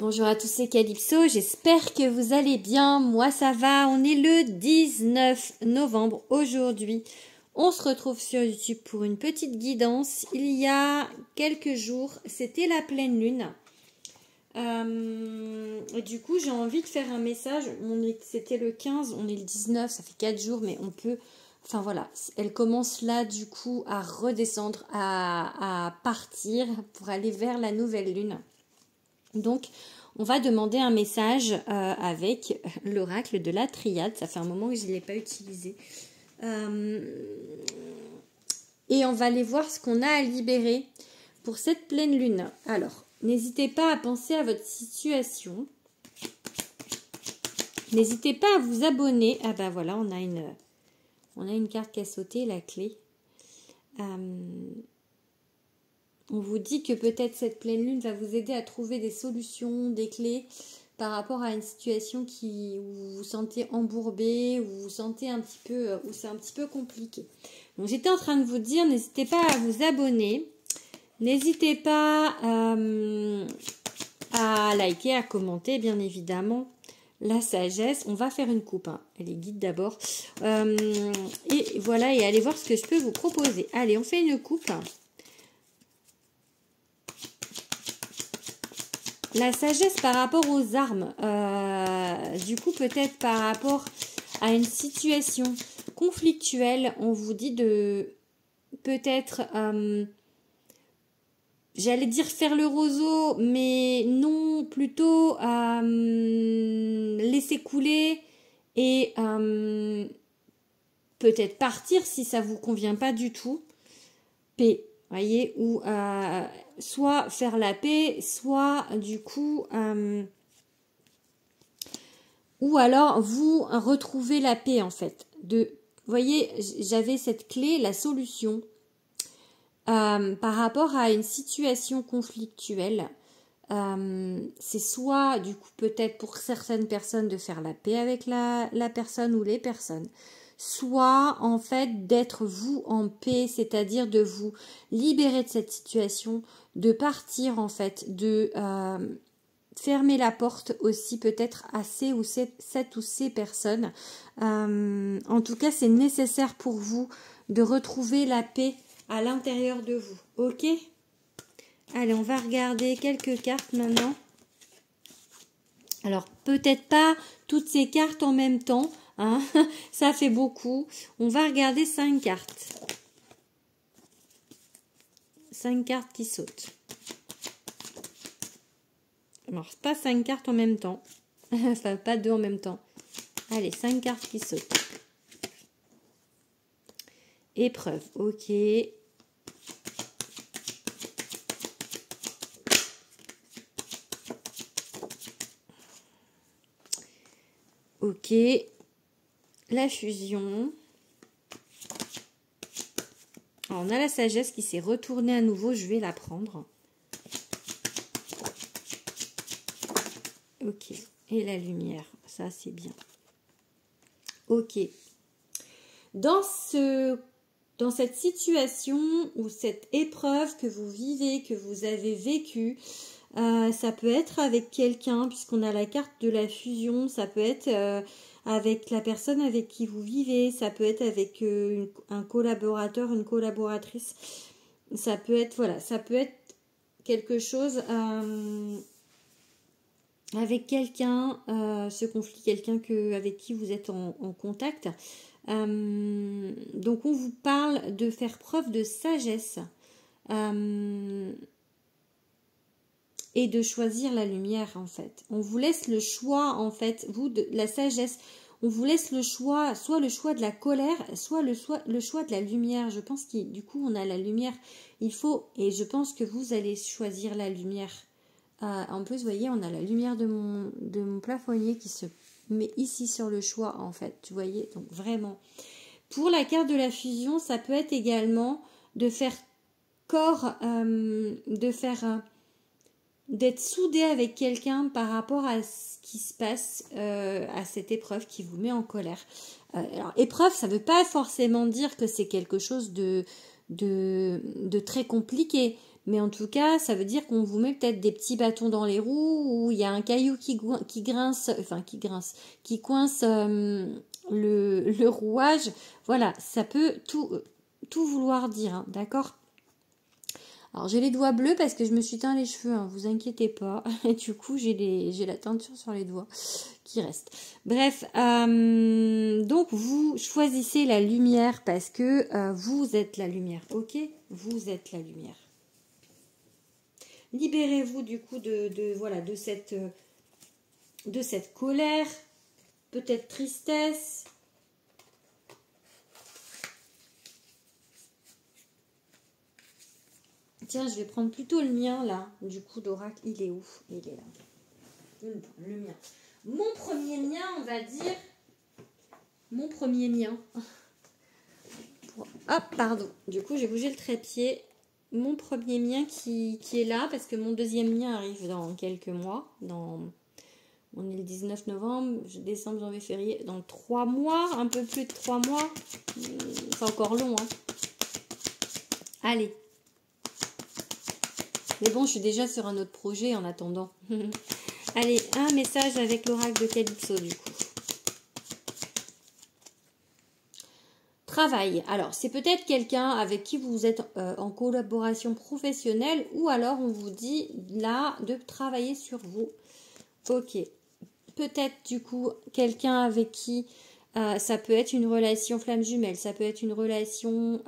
Bonjour à tous, c'est Calypso, j'espère que vous allez bien, moi ça va, on est le 19 novembre aujourd'hui. On se retrouve sur YouTube pour une petite guidance. Il y a quelques jours, c'était la pleine lune. Du coup, j'ai envie de faire un message. C'était le 15, on est le 19, ça fait 4 jours, mais on peut... Enfin voilà, elle commence là du coup à redescendre, à partir pour aller vers la nouvelle lune. Donc, on va demander un message avec l'oracle de la triade. Ça fait un moment que je ne l'ai pas utilisé. Et on va aller voir ce qu'on a à libérer pour cette pleine lune. Alors, n'hésitez pas à penser à votre situation. N'hésitez pas à vous abonner. Ah ben voilà, on a une carte qui a sauté, la clé. On vous dit que peut-être cette pleine lune va vous aider à trouver des solutions, des clés par rapport à une situation où vous vous sentez embourbé, où vous vous sentez où c'est un petit peu compliqué. Donc j'étais en train de vous dire, n'hésitez pas à vous abonner, n'hésitez pas à liker, à commenter, bien évidemment. La sagesse, on va faire une coupe, hein. Elle est guide d'abord. Et voilà, et allez voir ce que je peux vous proposer. Allez, on fait une coupe. La sagesse par rapport aux armes, du coup peut-être par rapport à une situation conflictuelle, on vous dit de peut-être, j'allais dire faire le roseau, mais non, plutôt laisser couler et peut-être partir si ça vous convient pas du tout. Paix. Voyez, ou soit faire la paix, soit du coup, ou alors vous retrouvez la paix en fait. Voyez, j'avais cette clé, la solution par rapport à une situation conflictuelle. C'est soit du coup peut-être pour certaines personnes de faire la paix avec la personne ou les personnes. Soit en fait d'être vous en paix, c'est-à-dire de vous libérer de cette situation, de partir en fait, de fermer la porte aussi peut-être à cette ou ces personnes. En tout cas, c'est nécessaire pour vous de retrouver la paix à l'intérieur de vous. Ok ? Allez, on va regarder quelques cartes maintenant. Alors, peut-être pas toutes ces cartes en même temps. Hein, ça fait beaucoup. On va regarder 5 cartes. 5 cartes qui sautent. Alors, c'est pas 5 cartes en même temps. Enfin, pas 2 en même temps. Allez, 5 cartes qui sautent. Épreuve, ok. Ok. La fusion. Alors, on a la sagesse qui s'est retournée à nouveau. Je vais la prendre. Ok. Et la lumière. Ça, c'est bien. Ok. Dans cette situation ou cette épreuve que vous vivez, que vous avez vécue, ça peut être avec quelqu'un, puisqu'on a la carte de la fusion, ça peut être avec la personne avec qui vous vivez, ça peut être avec un collaborateur, une collaboratrice, ça peut être, voilà, ça peut être quelque chose avec quelqu'un, ce conflit, quelqu'un avec qui vous êtes en contact. Donc on vous parle de faire preuve de sagesse et de choisir la lumière en fait. On vous laisse le choix en fait, vous de la sagesse, on vous laisse le choix, soit le choix de la colère, soit le choix de la lumière. Je pense que du coup on a la lumière, il faut, et je pense que vous allez choisir la lumière. En plus, vous voyez, on a la lumière de mon plafonnier qui se met ici sur le choix, en fait. Vous voyez, donc vraiment. Pour la carte de la fusion, ça peut être également de faire corps, d'être soudé avec quelqu'un par rapport à ce qui se passe, à cette épreuve qui vous met en colère. Alors, épreuve, ça ne veut pas forcément dire que c'est quelque chose de très compliqué. Mais en tout cas, ça veut dire qu'on vous met peut-être des petits bâtons dans les roues, ou il y a un caillou qui grince, qui coince le rouage. Voilà, ça peut tout vouloir dire, hein, d'accord? Alors j'ai les doigts bleus parce que je me suis teint les cheveux, hein, vous inquiétez pas. Et du coup j'ai la teinture sur les doigts qui reste. Bref, donc vous choisissez la lumière parce que vous êtes la lumière, ok? Vous êtes la lumière. Libérez-vous du coup voilà, de cette colère, peut-être tristesse. Tiens, je vais prendre plutôt le mien là. Du coup, d'oracle, il est où? Il est là. Le mien. Mon premier mien, on va dire. Mon premier mien. Hop, pardon. Du coup, j'ai bougé le trépied. Mon premier mien qui est là parce que mon deuxième mien arrive dans quelques mois. On est le 19 novembre, décembre, janvier, février. Dans 3 mois, un peu plus de 3 mois. C'est encore long, hein. Allez. Mais bon, je suis déjà sur un autre projet en attendant. Allez, un message avec l'oracle de Calypso du coup. Travail. Alors, c'est peut-être quelqu'un avec qui vous êtes en collaboration professionnelle ou alors on vous dit là de travailler sur vous. Ok. Peut-être du coup quelqu'un avec qui ça peut être une relation flamme jumelle, ça peut être une relation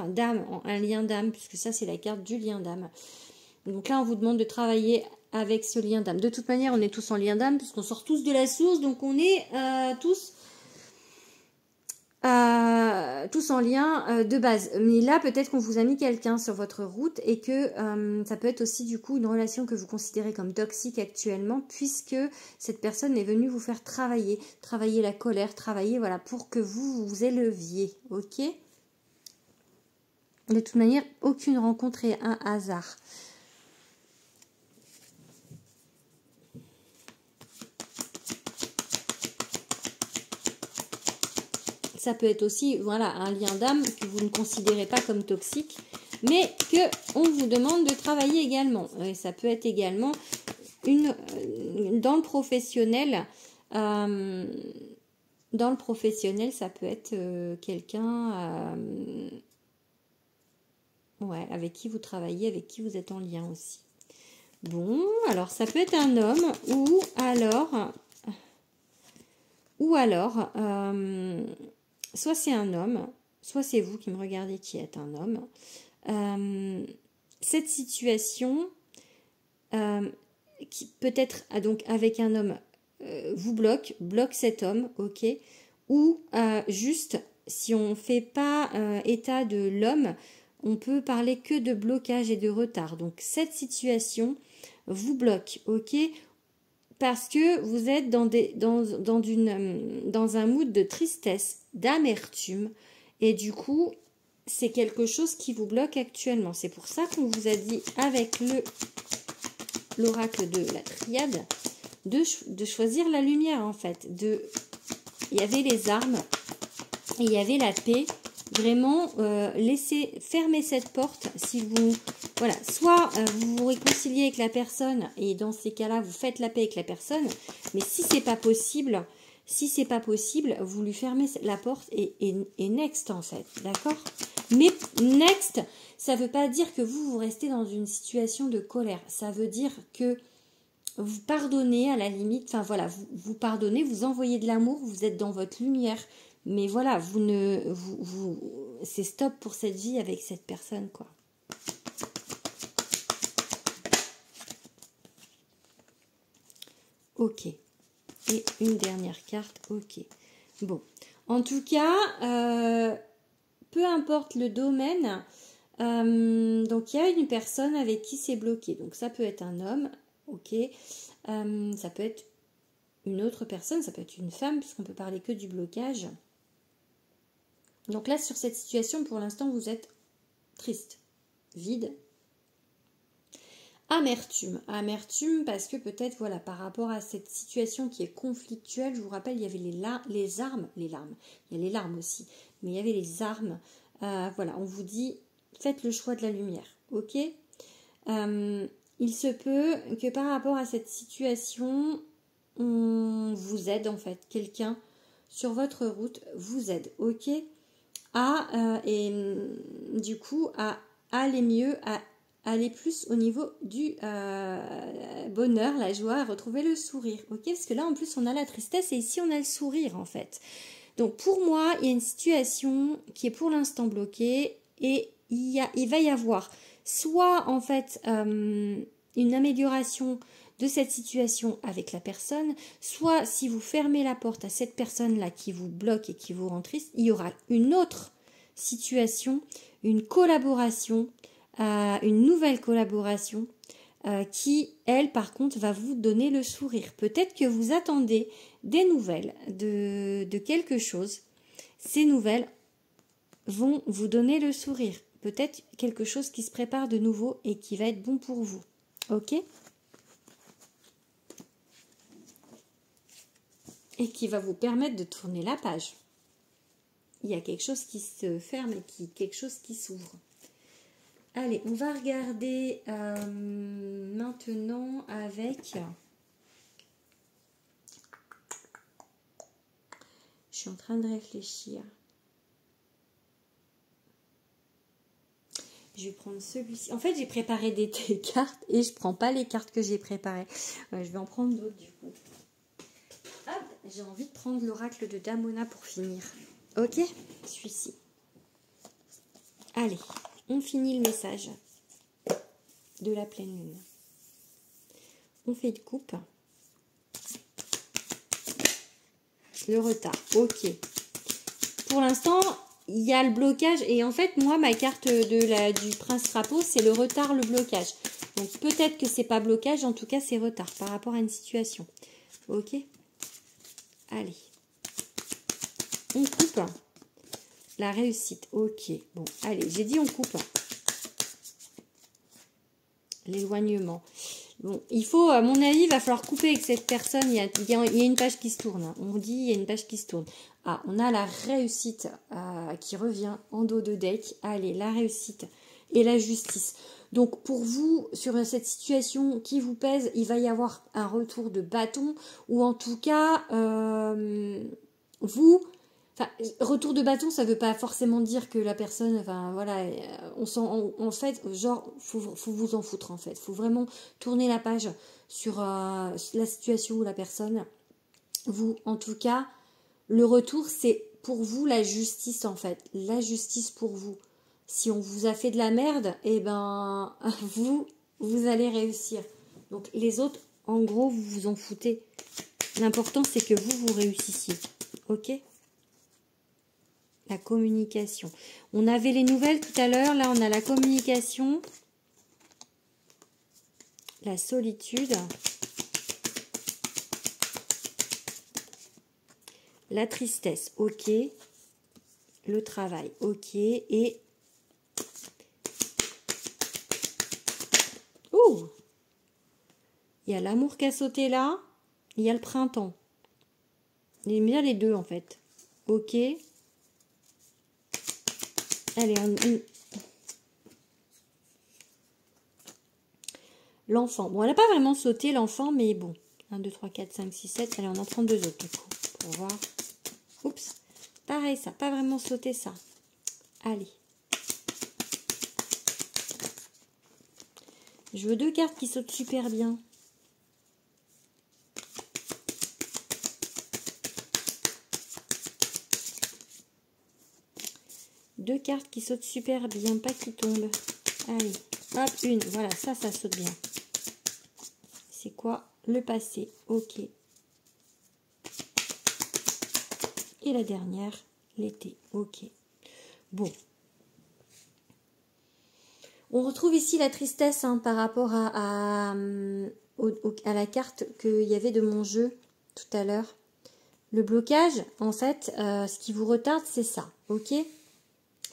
d'âme, un lien d'âme, puisque ça c'est la carte du lien d'âme. Donc là on vous demande de travailler avec ce lien d'âme. De toute manière on est tous en lien d'âme puisqu'on sort tous de la source, donc on est tous en lien de base. Mais là, peut-être qu'on vous a mis quelqu'un sur votre route et que ça peut être aussi du coup une relation que vous considérez comme toxique actuellement puisque cette personne est venue vous faire travailler la colère, voilà, pour que vous vous éleviez, ok? De toute manière, aucune rencontre est un hasard. Ça peut être aussi voilà, un lien d'âme que vous ne considérez pas comme toxique, mais qu'on vous demande de travailler également. Et ça peut être également dans le professionnel. Ça peut être quelqu'un avec qui vous travaillez, avec qui vous êtes en lien aussi. Bon, alors ça peut être un homme ou alors soit c'est un homme, soit c'est vous qui me regardez qui êtes un homme. Cette situation, qui peut-être donc avec un homme, vous bloque cet homme, ok? Ou juste, si on ne fait pas état de l'homme, on peut parler que de blocage et de retard. Donc cette situation vous bloque, ok? Parce que vous êtes dans un mood de tristesse, d'amertume, et du coup, c'est quelque chose qui vous bloque actuellement. C'est pour ça qu'on vous a dit avec l'oracle de la triade de choisir la lumière en fait. Il y avait les armes et il y avait la paix. Vraiment, fermer cette porte si vous... Voilà, soit vous vous réconciliez avec la personne et dans ces cas-là, vous faites la paix avec la personne. Mais si c'est pas possible, vous lui fermez la porte et next en fait, d'accord? Mais next, ça veut pas dire que vous restez dans une situation de colère. Ça veut dire que vous pardonnez à la limite, enfin voilà, vous pardonnez, vous envoyez de l'amour, vous êtes dans votre lumière. Mais voilà, c'est stop pour cette vie avec cette personne, quoi. Ok. Et une dernière carte, ok. Bon. En tout cas, peu importe le domaine, donc il y a une personne avec qui c'est bloqué. Donc ça peut être un homme, ok. Ça peut être une autre personne, ça peut être une femme, puisqu'on peut parler que du blocage. Donc là, sur cette situation, pour l'instant, vous êtes triste, vide. Amertume parce que peut-être, voilà, par rapport à cette situation qui est conflictuelle, je vous rappelle, il y avait les larmes, il y a les larmes aussi, mais il y avait les armes. Voilà, on vous dit, faites le choix de la lumière, ok? Il se peut que par rapport à cette situation, on vous aide en fait. Quelqu'un sur votre route vous aide, ok? Du coup, à aller mieux, à aller plus au niveau du bonheur, la joie, à retrouver le sourire, ok? Parce que là, en plus, on a la tristesse et ici, on a le sourire, en fait. Donc, pour moi, il y a une situation qui est pour l'instant bloquée et il va y avoir soit, en fait, une amélioration de cette situation avec la personne, soit si vous fermez la porte à cette personne-là qui vous bloque et qui vous rend triste, il y aura une autre situation, une collaboration, une nouvelle collaboration qui, elle, par contre, va vous donner le sourire. Peut-être que vous attendez des nouvelles de quelque chose. Ces nouvelles vont vous donner le sourire. Peut-être quelque chose qui se prépare de nouveau et qui va être bon pour vous. Ok ? Et qui va vous permettre de tourner la page. Il y a quelque chose qui se ferme et quelque chose qui s'ouvre. Allez, on va regarder maintenant avec... Je suis en train de réfléchir. Je vais prendre celui-ci. En fait, j'ai préparé des cartes et je ne prends pas les cartes que j'ai préparées. Je vais en prendre d'autres du coup. Hop, j'ai envie de prendre l'oracle de Damona pour finir. Ok, celui-ci. Allez, on finit le message de la pleine lune. On fait une coupe. Le retard, ok. Pour l'instant, il y a le blocage. Et en fait, moi, ma carte du prince crapaud, c'est le retard, le blocage. Donc, peut-être que c'est pas blocage, en tout cas, c'est retard par rapport à une situation. Ok. Allez. On coupe. La réussite, ok. Bon, allez, j'ai dit on coupe. L'éloignement. Bon, il faut, à mon avis, il va falloir couper avec cette personne. Il y a une page qui se tourne. Hein. On dit, il y a une page qui se tourne. Ah, on a la réussite qui revient en dos de deck. Allez, la réussite et la justice. Donc, pour vous, sur cette situation qui vous pèse, il va y avoir un retour de bâton. Ou en tout cas, vous... Enfin, retour de bâton, ça veut pas forcément dire que la personne, enfin voilà, en fait, genre, faut vous en foutre en fait. Faut vraiment tourner la page sur la situation ou la personne. Vous, en tout cas, le retour, c'est pour vous la justice en fait, la justice pour vous. Si on vous a fait de la merde, eh ben vous allez réussir. Donc les autres, en gros, vous vous en foutez. L'important, c'est que vous réussissiez, ok ? La communication. On avait les nouvelles tout à l'heure. Là, on a la communication. La solitude. La tristesse. Ok. Le travail. Ok. Et... Ouh! Il y a l'amour qui a sauté là. Il y a le printemps. Il y a bien les deux, en fait. Ok. Allez, l'enfant. Bon, elle n'a pas vraiment sauté, l'enfant, mais bon. 1, 2, 3, 4, 5, 6, 7. Allez, on en prend 2 autres, du coup. Pour voir. Oups. Pareil, ça n'a pas vraiment sauté, ça. Allez. Je veux 2 cartes qui sautent super bien. Deux cartes qui sautent super bien, pas qui tombent. Allez, hop, une. Voilà, ça saute bien. C'est quoi? Le passé. Ok. Et la dernière, l'été. Ok. Bon. On retrouve ici la tristesse hein, par rapport à la carte qu'il y avait de mon jeu tout à l'heure. Le blocage, en fait, ce qui vous retarde, c'est ça. Ok?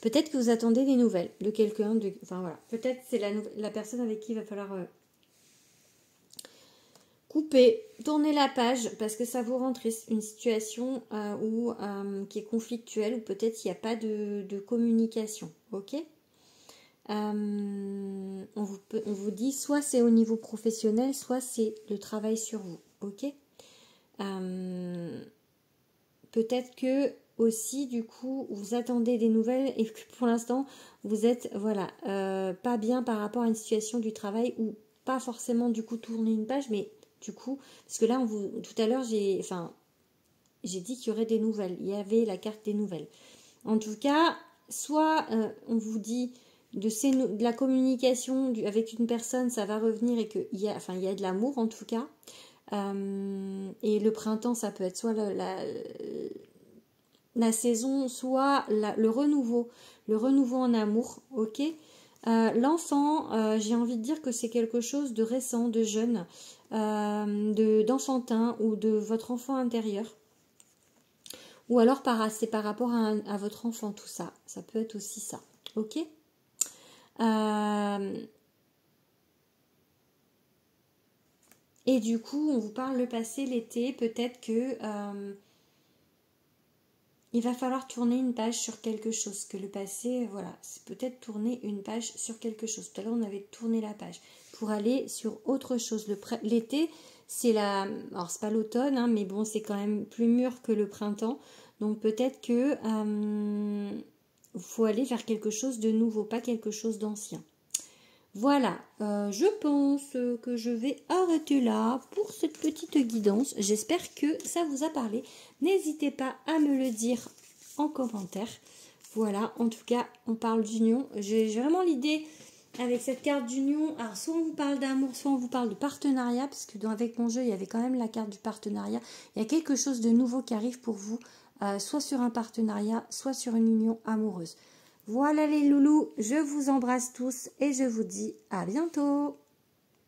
Peut-être que vous attendez des nouvelles de quelqu'un. Enfin voilà. Peut-être c'est la personne avec qui il va falloir couper, tourner la page parce que ça vous rend triste. Une situation qui est conflictuelle ou peut-être il n'y a pas de communication. Ok? on vous dit soit c'est au niveau professionnel, soit c'est le travail sur vous, ok. Peut-être que aussi du coup vous attendez des nouvelles et que pour l'instant vous êtes voilà pas bien par rapport à une situation du travail ou pas forcément du coup tourner une page, mais du coup parce que là tout à l'heure j'ai dit qu'il y aurait des nouvelles, il y avait la carte des nouvelles. En tout cas, soit on vous dit de la communication avec une personne, ça va revenir et qu'il y a de l'amour en tout cas. Et le printemps, ça peut être soit la saison, soit le renouveau en amour, ok. L'enfant, j'ai envie de dire que c'est quelque chose de récent, de jeune, d'enfantin ou de votre enfant intérieur. Ou alors c'est par rapport à votre enfant, tout ça. Ça peut être aussi ça. Ok. Et du coup, on vous parle le passé, l'été. Peut-être que il va falloir tourner une page sur quelque chose. Que le passé, voilà, c'est peut-être tourner une page sur quelque chose. Tout à l'heure, on avait tourné la page pour aller sur autre chose. L'été, c'est alors c'est pas l'automne, hein, mais bon, c'est quand même plus mûr que le printemps. Donc peut-être que faut aller vers quelque chose de nouveau, pas quelque chose d'ancien. Voilà, je pense que je vais arrêter là pour cette petite guidance. J'espère que ça vous a parlé. N'hésitez pas à me le dire en commentaire. Voilà, en tout cas, on parle d'union. J'ai vraiment l'idée avec cette carte d'union. Alors, soit on vous parle d'amour, soit on vous parle de partenariat, parce que avec mon jeu, il y avait quand même la carte du partenariat. Il y a quelque chose de nouveau qui arrive pour vous, soit sur un partenariat, soit sur une union amoureuse. Voilà les loulous, je vous embrasse tous et je vous dis à bientôt.